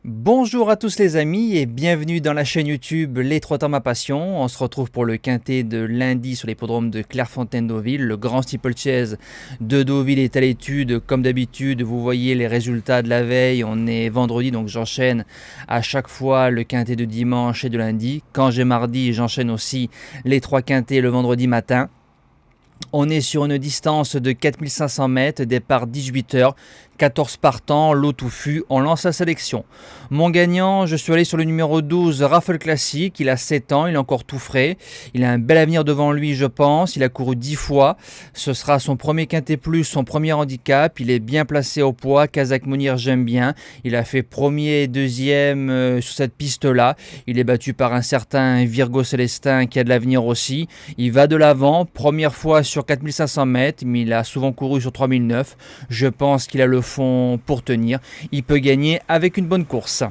Bonjour à tous les amis et bienvenue dans la chaîne YouTube Les Trotteurs ma passion. On se retrouve pour le quintet de lundi sur l'hippodrome de Clairefontaine-Deauville. Le grand steeplechase de Deauville est à l'étude comme d'habitude. Vous voyez les résultats de la veille. On est vendredi donc j'enchaîne à chaque fois le quintet de dimanche et de lundi. Quand j'ai mardi, j'enchaîne aussi les trois quintets le vendredi matin. On est sur une distance de 4500 mètres, départ 18h, 14 partants, lot touffu, on lance la sélection. Mon gagnant, je suis allé sur le numéro 12, Raffle Classic, il a 7 ans, il est encore tout frais, il a un bel avenir devant lui je pense, il a couru 10 fois, ce sera son premier quintet plus, son premier handicap, il est bien placé au poids, Kazakh Mounir j'aime bien, il a fait premier et deuxième sur cette piste-là, il est battu par un certain Virgo Célestin qui a de l'avenir aussi, il va de l'avant, première fois sur 4500 mètres, mais il a souvent couru sur 3009. Je pense qu'il a le fond pour tenir. Il peut gagner avec une bonne course.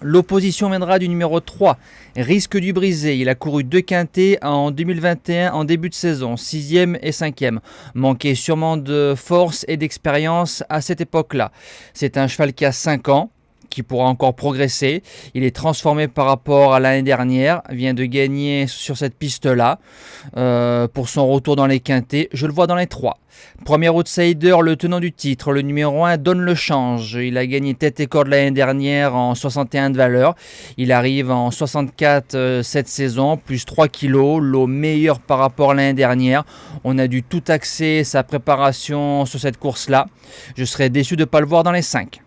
L'opposition viendra du numéro 3, Risque du Brisé. Il a couru 2 quintets en 2021 en début de saison, 6e et 5e. Manquait sûrement de force et d'expérience à cette époque-là. C'est un cheval qui a 5 ans. Qui pourra encore progresser. Il est transformé par rapport à l'année dernière, vient de gagner sur cette piste-là pour son retour dans les quintets. Je le vois dans les 3. Premier outsider, le tenant du titre, le numéro 1, Donne le Change. Il a gagné tête et corde l'année dernière en 61 de valeur. Il arrive en 64 cette saison, plus 3 kilos, l'eau meilleure par rapport à l'année dernière. On a dû tout axer sa préparation sur cette course-là. Je serais déçu de ne pas le voir dans les 5.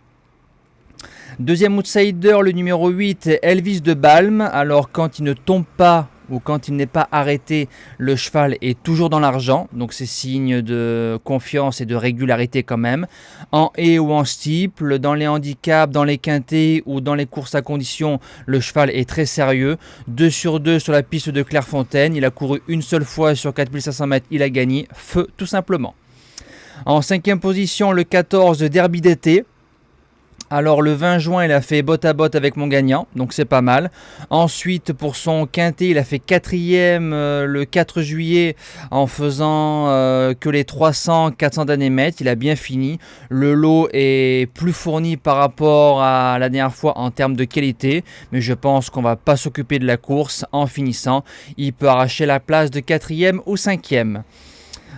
Deuxième outsider, le numéro 8, Elvis de Balme. Alors quand il ne tombe pas ou quand il n'est pas arrêté, le cheval est toujours dans l'argent. Donc c'est signe de confiance et de régularité quand même. En haie ou en steeple, dans les handicaps, dans les quintets ou dans les courses à condition, le cheval est très sérieux. 2 sur 2 sur la piste de Clairefontaine. Il a couru une seule fois sur 4500 mètres. Il a gagné. Feu tout simplement. En 5e position, le 14, Derby d'été. Alors le 20 juin, il a fait botte à botte avec mon gagnant, donc c'est pas mal. Ensuite, pour son quintet, il a fait 4e le 4 juillet en faisant que les 300-400 derniers mètres. Il a bien fini. Le lot est plus fourni par rapport à la dernière fois en termes de qualité, mais je pense qu'on va pas s'occuper de la course en finissant. Il peut arracher la place de 4e ou 5e.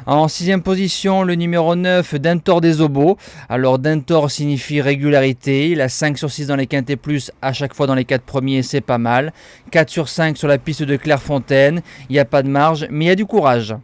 En 6e position, le numéro 9, Dentor des Obos. Alors Dentor signifie régularité. Il a 5 sur 6 dans les quintets plus à chaque fois dans les 4 premiers, c'est pas mal. 4 sur 5 sur la piste de Clairefontaine. Il n'y a pas de marge, mais il y a du courage.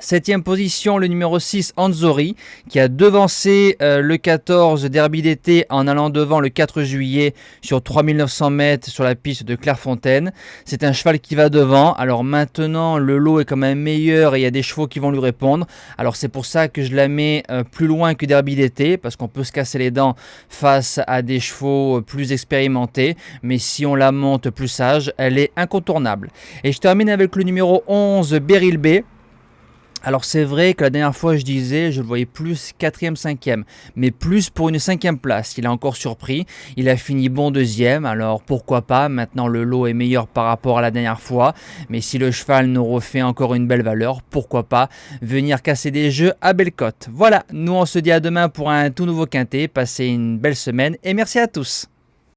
7e position, le numéro 6, Anzori, qui a devancé le 14 Derby d'été en allant devant le 4 juillet sur 3900 mètres sur la piste de Clairefontaine. C'est un cheval qui va devant. Alors maintenant, le lot est quand même meilleur et il y a des chevaux qui vont lui répondre. Alors c'est pour ça que je la mets plus loin que Derby d'été, parce qu'on peut se casser les dents face à des chevaux plus expérimentés. Mais si on la monte plus sage, elle est incontournable. Et je termine avec le numéro 11, Beryl B. Alors c'est vrai que la dernière fois je disais je le voyais plus 4e, 5e, mais plus pour une 5e place. Il a encore surpris, il a fini bon 2e, alors pourquoi pas, maintenant le lot est meilleur par rapport à la dernière fois, mais si le cheval nous refait encore une belle valeur, pourquoi pas venir casser des jeux à belle cote. Voilà, nous on se dit à demain pour un tout nouveau quintet, passez une belle semaine et merci à tous.